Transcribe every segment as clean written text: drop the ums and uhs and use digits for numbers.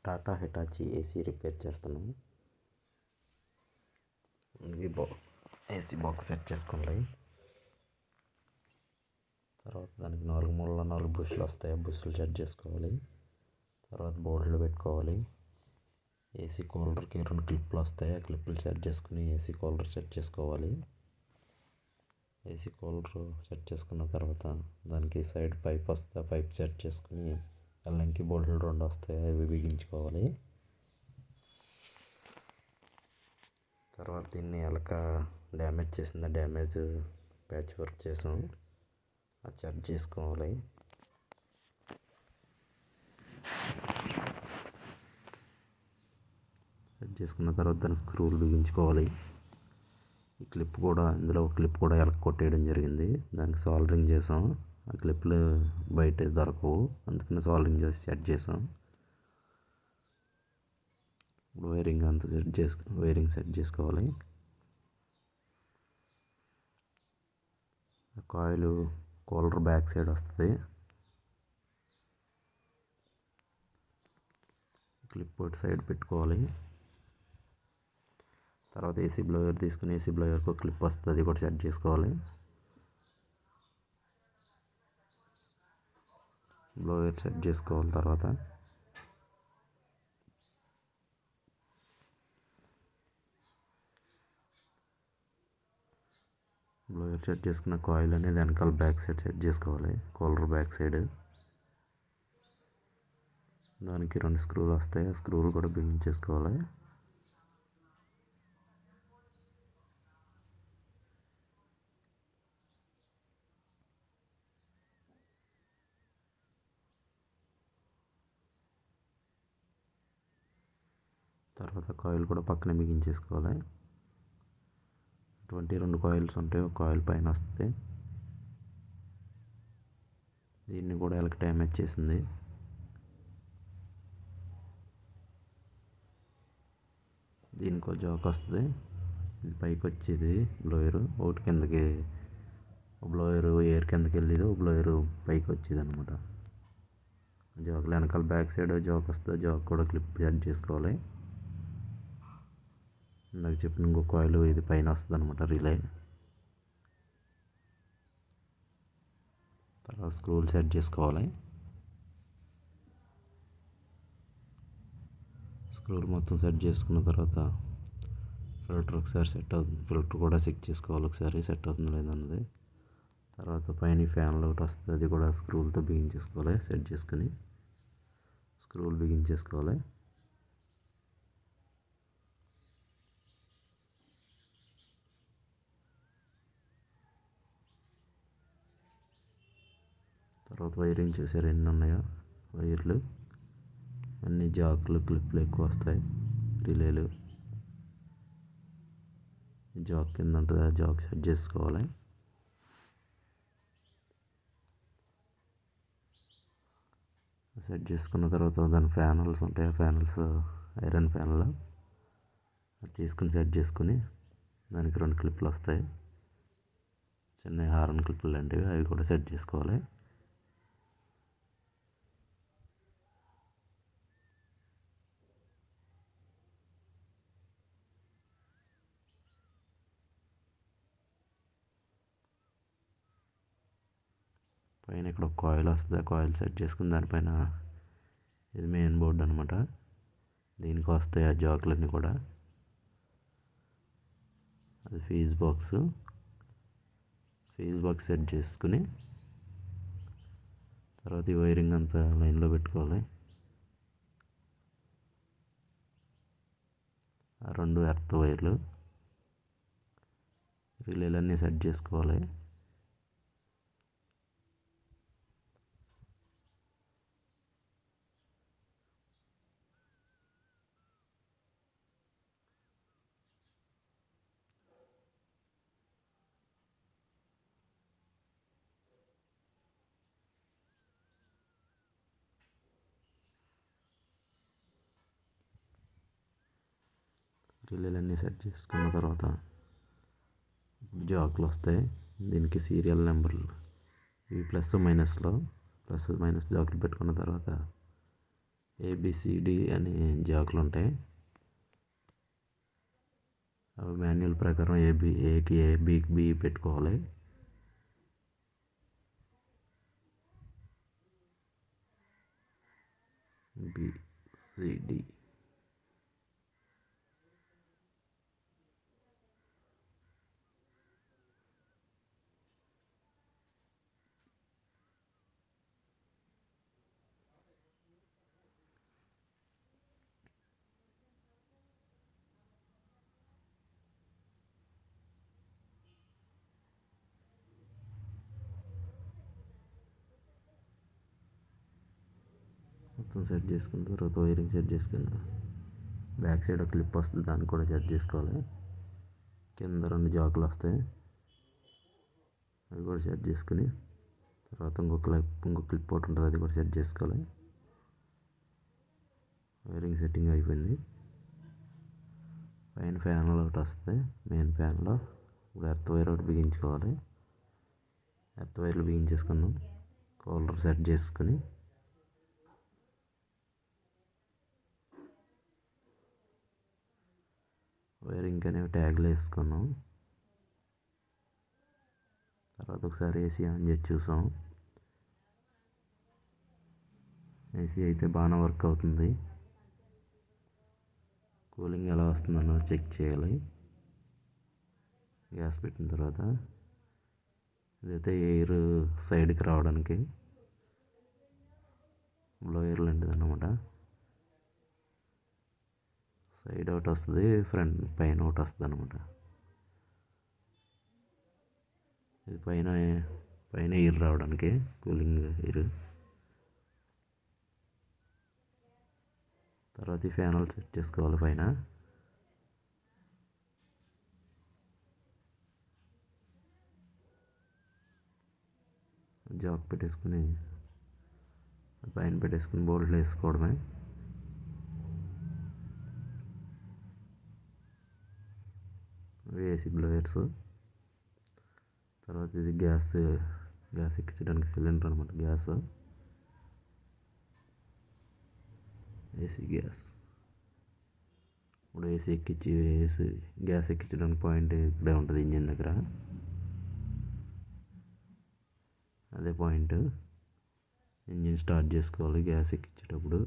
Tata Hitachi AC repair చేస్తున్నాం. AC box set చేసుకోండి. తర్వాత దానికి 4 మూలల 4 బుష్లు వస్తాయి. బుష్లు సెట్ చేసుకోవాలి. తర్వాత బోర్డులు పెట్టుకోవాలి. ఏసీ కూలర్కి 2 క్లిప్లు వస్తాయి. ఆ క్లిప్లు సెట్ చేసుకుని ఏసీ కూలర్ సెట్ చేసుకోవాలి. ఏసీ కూలర్ సెట్ చేసుకున్న తర్వాత దానికి సైడ్ పైప్ వస్తే ఆ పైప్ సెట్ చేసుకుని అల్లంకి బోల్ట్లు 2 వస్తాయి. అవి బిగించుకోవాలి. తర్వాత దీన్ని ఎలక డ్యామేజ్ చేసింది. డ్యామేజ్ ప్యాచ్ వర్క్ చేసాం. అది సెట్ చేసుకోవాలి. సెట్ చేసుకున్న తర్వాత దాని స్క్రూలు బిగించుకోవాలి. ఈ క్లిప్ కూడా ఇందులో ఒక క్లిప్ కూడా ఎలక కొట్టేయడం జరిగింది. దానికి సాల్డరింగ్ చేసాం. ఆ క్లిప్లు బయట దొరకవు, అందుకని సాల్డరింగ్ చేసి సెట్ చేసాం. ఇప్పుడు వైరింగ్ సెట్ చేసుకోవాలి. కాయిల్ కూలర్ బ్యాక్ సైడ్ వస్తుంది. క్లిప్ ఒకటి సైడ్ పెట్టుకోవాలి. తర్వాత ఏసీ బ్లోయర్ తీసుకుని ఏసీ బ్లోయర్కి ఒక క్లిప్ వస్తుంది. అది కూడా సెట్ చేసుకోవాలి. బ్లోయర్ సెట్ చేసుకోవాలి. తర్వాత బ్లోయర్ సెట్ చేసుకున్న కాయిల్ అనేది వెనకాల బ్యాక్ సైడ్ సెట్ చేసుకోవాలి. కూలర్ బ్యాక్ సైడ్ దానికి 2 స్క్రూలు వస్తాయి. ఆ స్క్రూలు కూడా బిగించేసుకోవాలి. తర్వాత కాయిల్ కూడా పక్కనే బిగించేసుకోవాలి. 2 కాయిల్స్ ఉంటాయి. ఒక కాయిల్ పైన వస్తుంది. దీన్ని కూడా ఎలక డ్యామేజ్ చేసింది. దీనికి జాక్ వస్తుంది. ఇది పైకి వచ్చేది బ్లోయరు. ఒకటి కిందకి బ్లోయరు ఎయిర్ కిందకి వెళ్ళేది, బ్లోయరు పైకి వచ్చేది అనమాట. జాకులు వెనకాల బ్యాక్ సైడ్ జాక్ వస్తుంది. జాక్ కూడా క్లిప్ సెట్ చేసుకోవాలి. ఇందాక చెప్పిన ఇంకో కాయిల్ ఇది పైన వస్తుంది అనమాట, రిలే. తర్వాత స్క్రూలు సెట్ చేసుకోవాలి. స్క్రూలు మొత్తం సెట్ చేసుకున్న తర్వాత ఫిల్టర్ ఒకసారి సెట్ అవుతుంది. ఫిల్టర్ కూడా చెక్ చేసుకోవాలి ఒకసారి సెట్ అవుతుంది లేదన్నది. తర్వాత పైన ఫ్యాన్లు ఒకటి వస్తుంది. అది కూడా స్క్రూలతో బిగించేసుకోవాలి. సెట్ చేసుకుని స్క్రూలు బిగించేసుకోవాలి. తర్వాత వైరింగ్ చేశారు ఎన్ని ఉన్నాయో వైర్లు అన్ని జాకులు క్లిప్లు ఎక్కువ వస్తాయి. రిలేలు జాక్ కింద ఉంటుంది. ఆ జాక్ సెట్ చేసుకోవాలి. సెట్ చేసుకున్న తర్వాత దాని ఫ్యానల్స్ ఉంటాయి. ఆ ఫ్యానల్స్ ఐరన్ ఫ్యాన్లు అది తీసుకుని సెట్ చేసుకుని దానికి 2 క్లిప్లు వస్తాయి. చిన్న హార్న్ క్లిప్లు లాంటివి, అవి కూడా సెట్ చేసుకోవాలి. పైన ఇక్కడ ఒక కాయిల్ వస్తుంది. ఆ కాయిల్ సెట్ చేసుకుని దానిపైన ఇది మెయిన్ బోర్డు అనమాట. దీనికి వస్తాయి ఆ జాకులన్నీ కూడా. అది ఫీజ్ బాక్స్ సెట్ చేసుకుని తర్వాత ఈ వైరింగ్ అంతా లైన్లో పెట్టుకోవాలి. ఆ 2 ఎర్త్ వైర్లు రిలేలన్నీ సెట్ చేసుకోవాలి. రిలేలన్నీ సెట్ చేసుకున్న తర్వాత జాకులు వస్తాయి. దీనికి సీరియల్ నెంబర్లు ఇవి ప్లస్ మైనస్ జాకులు పెట్టుకున్న తర్వాత ఏబిసిడి అనే జాకులు ఉంటాయి. అవి మాన్యువల్ ప్రకారం ఏకి ఏ, బికి బి పెట్టుకోవాలి. బిసిడి మొత్తం సెట్ చేసుకున్న తర్వాత వైరింగ్ సెట్ చేసుకున్న బ్యాక్ సైడ్ ఒక క్లిప్ వస్తుంది, దాన్ని కూడా సెట్ చేసుకోవాలి. కింద 2 జాకులు వస్తాయి, అవి కూడా సెట్ చేసుకుని తర్వాత ఇంకో క్లిప్ ఒకటి ఉంటుంది, అది కూడా సెట్ చేసుకోవాలి. వైరింగ్ సెట్టింగ్ అయిపోయింది. పైన ఫ్యాన్లో ఒకటి వస్తుంది, మెయిన్ ఫ్యాన్లో ఇప్పుడు ఎర్త్ వైర్ ఒకటి బిగించుకోవాలి. ఎర్త్ వైర్లు బిగించేసుకున్నాం. కూలర్ సెట్ చేసుకుని వైరింగ్ అనేవి ట్యాగ్లు వేసుకున్నాం. తర్వాత ఒకసారి ఏసీ ఆన్ చేసి చూసాం. ఏసీ అయితే బాగానే వర్క్ అవుతుంది. కూలింగ్ ఎలా వస్తుందన్నది చెక్ చేయాలి. గ్యాస్ పెట్టిన తర్వాత ఇదైతే ఎయిర్ సైడ్కి రావడానికి బ్లోయర్ లాంటిది అన్నమాట. సైడ్ ఒకటి వస్తుంది, ఫ్రంట్ పైన ఒకటి వస్తుంది అనమాట. ఇది పైన ఎయిర్ రావడానికి, కూలింగ్ ఎయిర్. తర్వాత ఈ ఫ్యాన్లు సెట్ చేసుకోవాలి. పైన జాక్ పెట్టేసుకుని పైన పెట్టేసుకుని బోల్ట్లు వేసుకోవడమే. AC blowers. తర్వాత ఇది గ్యాస్ ఎక్కించడానికి సిలిండర్ అనమాట. AC gas. ఇప్పుడు గ్యాస్ ఎక్కించడానికి పాయింట్ ఇక్కడే ఉంటుంది, ఇంజిన్ దగ్గర. అదే పాయింట్. ఇంజిన్ స్టార్ట్ చేసుకోవాలి గ్యాస్ ఎక్కించేటప్పుడు.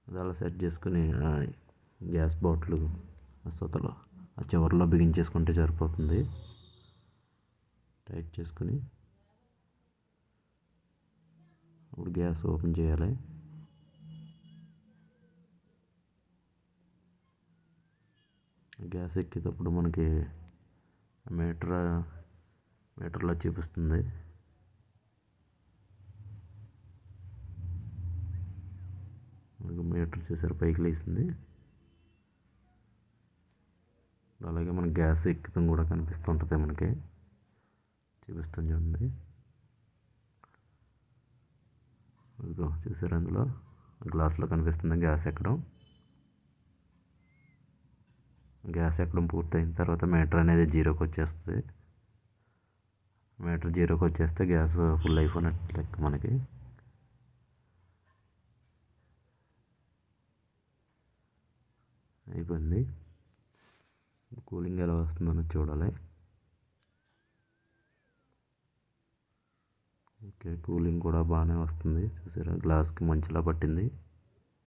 అది అలా సెట్ చేసుకుని గ్యాస్ బాటిల్ ఆ చివరిలో బిగించేసుకుంటే సరిపోతుంది. టైట్ చేసుకుని ఇప్పుడు గ్యాస్ ఓపెన్ చేయాలి. గ్యాస్ ఎక్కేటప్పుడు మనకి మీటర్లో చూపిస్తుంది. మనకు మీటర్ చూసారు పైకి లేస్తుంది. అలాగే మన గ్యాస్ ఎక్కడం కూడా కనిపిస్తుంటుంది, మనకి చూపిస్తుంది చూడండి. ఇదిగో చూసారు, అందులో గ్లాస్లో కనిపిస్తుంది గ్యాస్ ఎక్కడం. గ్యాస్ ఎక్కడం పూర్తయిన తర్వాత మీటర్ అనేది జీరోకి వచ్చేస్తుంది. మీటర్ జీరోకి వచ్చేస్తే గ్యాస్ ఫుల్ అయిపోయినట్టు లెక్క మనకి. అయిపోయింది. కూలింగ్ ఎలా వస్తుందో చూడాలి. ఓకే, కూలింగ్ కూడా బాగానే వస్తుంది. చూసారా, గ్లాస్కి మంచులా పట్టింది.